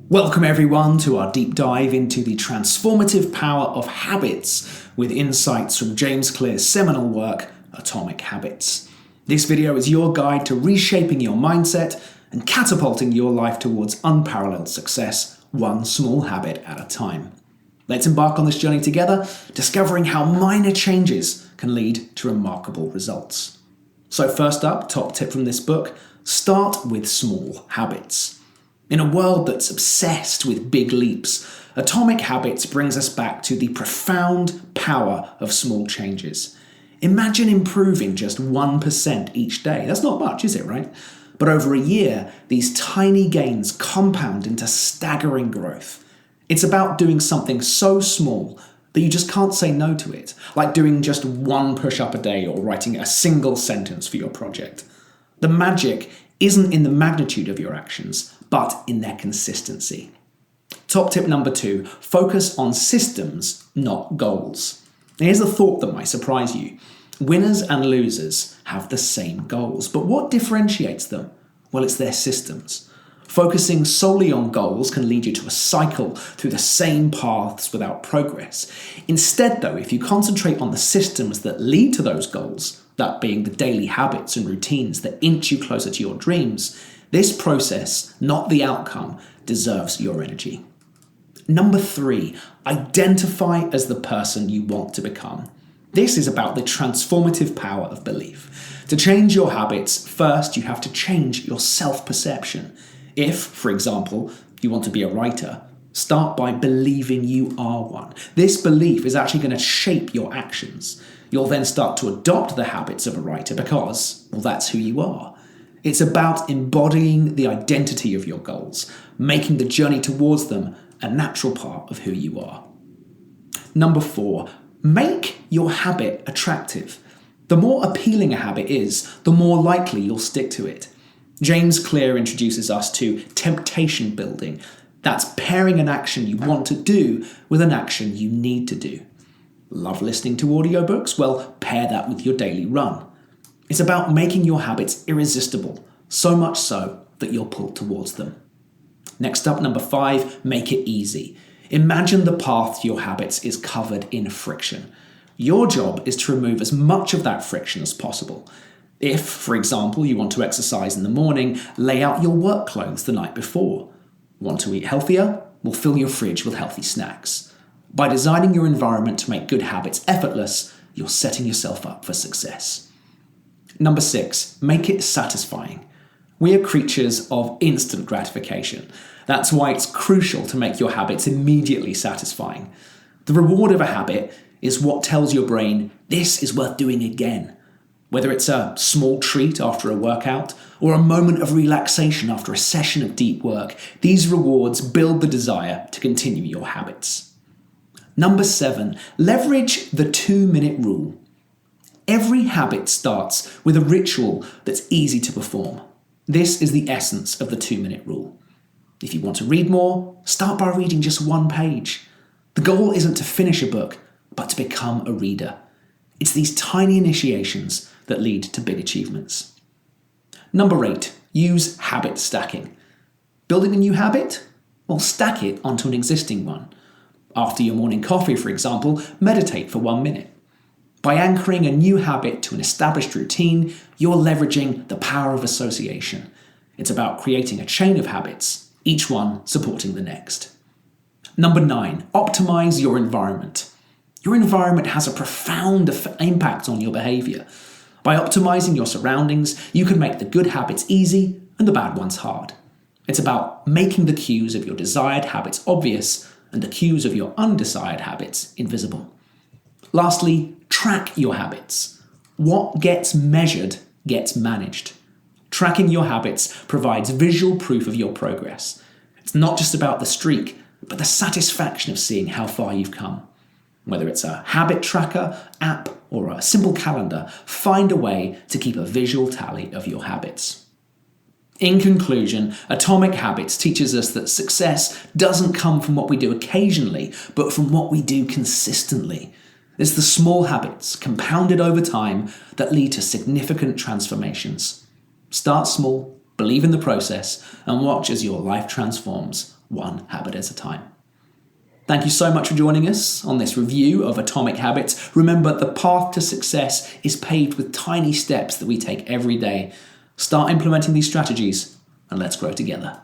Welcome everyone to our deep dive into the transformative power of habits with insights from James Clear's seminal work, Atomic Habits. This video is your guide to reshaping your mindset and catapulting your life towards unparalleled success, one small habit at a time. Let's embark on this journey together, discovering how minor changes can lead to remarkable results. So first up, top tip from this book, start with small habits. In a world that's obsessed with big leaps, Atomic Habits brings us back to the profound power of small changes. Imagine improving just 1% each day. That's not much, is it, right? But over a year, these tiny gains compound into staggering growth. It's about doing something so small that you just can't say no to it, like doing just one push-up a day or writing a single sentence for your project. The magic isn't in the magnitude of your actions, but in their consistency. Top tip number 2, focus on systems, not goals. Now here's a thought that might surprise you. Winners and losers have the same goals, but what differentiates them? Well, it's their systems. Focusing solely on goals can lead you to a cycle through the same paths without progress. Instead, though, if you concentrate on the systems that lead to those goals, that being the daily habits and routines that inch you closer to your dreams, this process, not the outcome, deserves your energy. Number 3, identify as the person you want to become. This is about the transformative power of belief. To change your habits, first you have to change your self-perception. If, for example, you want to be a writer, start by believing you are one. This belief is actually going to shape your actions. You'll then start to adopt the habits of a writer because, well, that's who you are. It's about embodying the identity of your goals, making the journey towards them a natural part of who you are. Number 4, make your habit attractive. The more appealing a habit is, the more likely you'll stick to it. James Clear introduces us to temptation building. That's pairing an action you want to do with an action you need to do. Love listening to audiobooks? Well, pair that with your daily run. It's about making your habits irresistible, so much so that you're pulled towards them. Next up, number 5, make it easy. Imagine the path to your habits is covered in friction. Your job is to remove as much of that friction as possible. If, for example, you want to exercise in the morning, lay out your work clothes the night before. Want to eat healthier? Well, fill your fridge with healthy snacks. By designing your environment to make good habits effortless, you're setting yourself up for success. Number 6, make it satisfying. We are creatures of instant gratification. That's why it's crucial to make your habits immediately satisfying. The reward of a habit is what tells your brain, this is worth doing again. Whether it's a small treat after a workout or a moment of relaxation after a session of deep work, these rewards build the desire to continue your habits. Number 7, leverage the 2-minute rule. Every habit starts with a ritual that's easy to perform. This is the essence of the 2-minute rule. If you want to read more, start by reading just one page. The goal isn't to finish a book, but to become a reader. It's these tiny initiations that lead to big achievements. Number 8, use habit stacking. Building a new habit? Well, stack it onto an existing one. After your morning coffee, for example, meditate for 1 minute. By anchoring a new habit to an established routine, you're leveraging the power of association. It's about creating a chain of habits, each one supporting the next. Number 9, optimize your environment. Your environment has a profound impact on your behavior. By optimizing your surroundings, you can make the good habits easy and the bad ones hard. It's about making the cues of your desired habits obvious and the cues of your undesired habits invisible. Lastly, track your habits. What gets measured gets managed. Tracking your habits provides visual proof of your progress. It's not just about the streak, but the satisfaction of seeing how far you've come. Whether it's a habit tracker, app, or a simple calendar, find a way to keep a visual tally of your habits. In conclusion, Atomic Habits teaches us that success doesn't come from what we do occasionally, but from what we do consistently. It's the small habits, compounded over time, that lead to significant transformations. Start small, believe in the process, and watch as your life transforms one habit at a time. Thank you so much for joining us on this review of Atomic Habits. Remember, the path to success is paved with tiny steps that we take every day. Start implementing these strategies, and let's grow together.